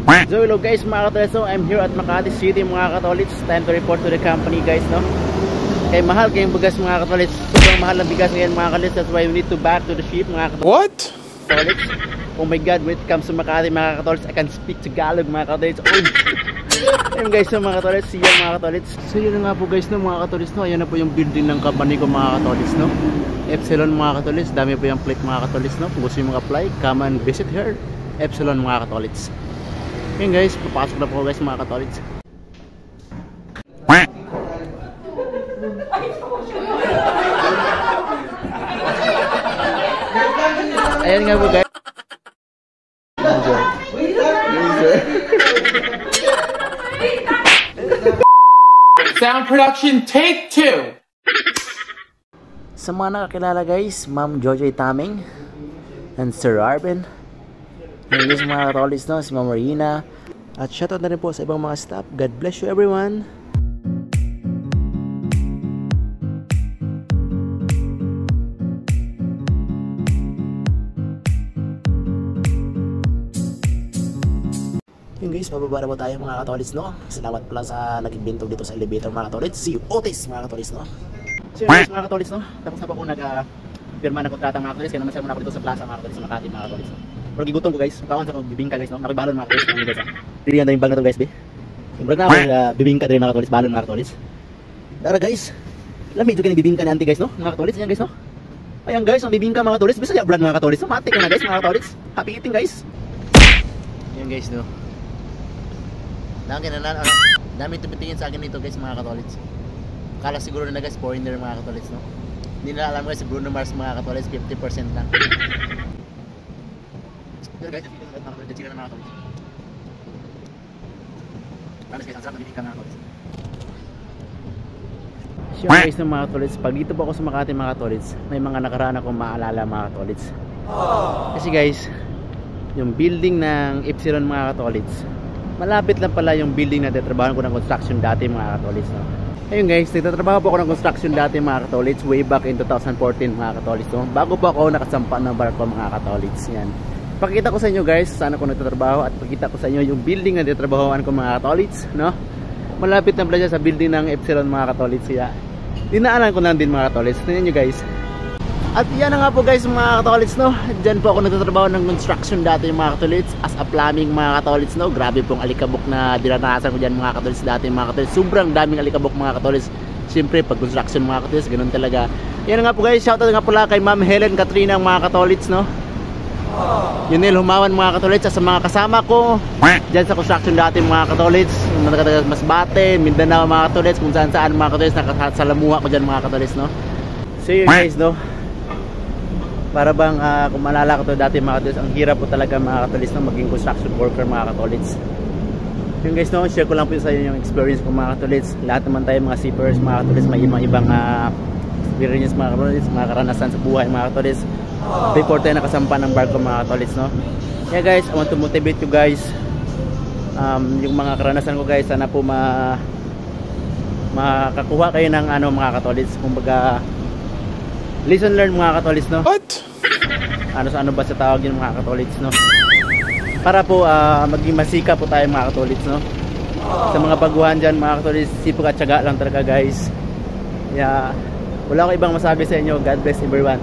So hello guys mga Katolis, so I'm here at Makati City mga Katolis. Time to report to the company guys, no? Kaya mahal kayong bigas mga Katolis. Sobrang mahal ng bigas ngayon mga Katolis. That's why we need to back to the ship mga Katolis. What? Katolis. Oh my god, when it comes to Makati mga Katolis, I can speak Tagalog mga Katolis. Oh. Ayun guys, so mga Katolis, see you mga Katolis. So yun na nga po guys, no mga Katolis, no? Ayan na po yung building ng company ko mga Katolis, no? Epsilon mga Katolis, dami po yung plate mga Katolis, no? Kung gusto yung mag-apply, come and visit her. Epsilon mga Katolis. Ayun guys, papasok na po guys mga Katolis. Ayan nga po guys. Sound production take 2. Sa mga nakakilala guys, Ma'am Jojoy Taming and Sir Arvin. Ngayon guys mga Katolis, no? Si Ma'am Marina. At shoutout na rin po sa ibang mga staff. God bless you everyone. Yun guys, pababa na po tayo mga Katolis, no? Salamat pala sa naging bintog dito sa elevator mga Katolis. See you Otis mga Katolis, no? So yun guys mga Katolis, no? Tapos na po ako nag-pirma ng kontrata mga Katolis. Kaya naman sa'yo muna ako dito sa plaza mga Katolis sa Makati mga Katolis, no? Pero gigutom ko guys, kawan sa bibingka guys, no? Nakibalon mga Katolis mga guys, ha? Tiriyan na yung bag na to guys, be. Yung bag na ako, bibingka din mga Katolis, balon mga Katolis. Tara guys, lamig ito kayo bibingka ni auntie guys, no? Mga Katolis, yan guys, no? Ayan guys, ang bibingka mga Katolis, bisa niya brand mga Katolis, no? Matik na guys mga Katolis. Happy eating guys. Yan guys, no? Dami tumitingin sa akin dito guys mga Katolis. Kala siguro na guys foreigner mga Katolis, no? Hindi nila alam guys, Bruno Mars mga Katolis 50% lang. Pero guys, dito na mga Katolis. Paano guys, ang sarap na bibingka mga Katolis. Sure guys ng mga Katolis, pag dito po ako sa Makati mga Katolis, may mga nakaraan akong maalala mga Katolis. Kasi guys, yung building ng Epsilon mga Katolis, malapit lang pala yung building na tatrabaho ko ng construction dati mga Katolis, no? Ayun guys, nagtatrabaho po ako ng construction dati mga Katolis way back in 2014 mga Katolis, no? Bago po ako nakasampa ng barko mga Katolis. Yan. Pakita ko sa inyo guys saan ako nagtatrabaho at pakita ko sa inyo yung building na tatrabahoan ko mga Katolis, no? Malapit lang pala siya sa building ng Epsilon mga Katolis. Kaya dinaanan ko lang din mga Katolis. Tingnan nyo guys. At yan na nga po guys mga Katolis, no? Diyan po ako nagtatrabaho ng construction dati mga Katolis as a plumbing mga Katolis, no? Grabe pong alikabok na dinanasan ko dyan mga Katolis dati mga Katolis. Sobrang daming alikabok mga Katolis. Siyempre pag construction mga Katolis, ganun talaga. Yan na nga po guys, shoutout nga pala kay Ma'am Helen Katrina mga Katolis, no? Yunil Humawan mga Katolis sa mga kasama ko dyan sa construction dati mga Katolis. Masbate, Mindanao mga Katolis, kung saan saan mga Katolis, nakasalamuha ko dyan mga Katolis, no? So yun guys, no? Para bang kung maalala ko to dati mga Katolis, ang hirap po talaga mga Katolis na maging construction worker mga Katolis. Yung guys, no, share ko lang po sa inyo yung experience ko mga Katolis. Lahat naman tayo mga seafarers mga Katolis, may ibang experience mga Katolis, mga karanasan sa buhay mga Katolis before tayo nakasampa ng barko mga Katolis, no? Yeah guys, I want to motivate you guys. Yung mga karanasan ko guys, sana po makakuha kayo ng mga Katolis, kumbaga lesson learned mga Katolis, no? What? Ano ba sa tawag yun mga Katolis, no? Para po maging masika po tayo mga Katolis, no? Sa mga baguhan dyan mga Katolis, sipag at tiyaga lang talaga guys. Yeah, wala akong ibang masabi sa inyo. God bless everyone.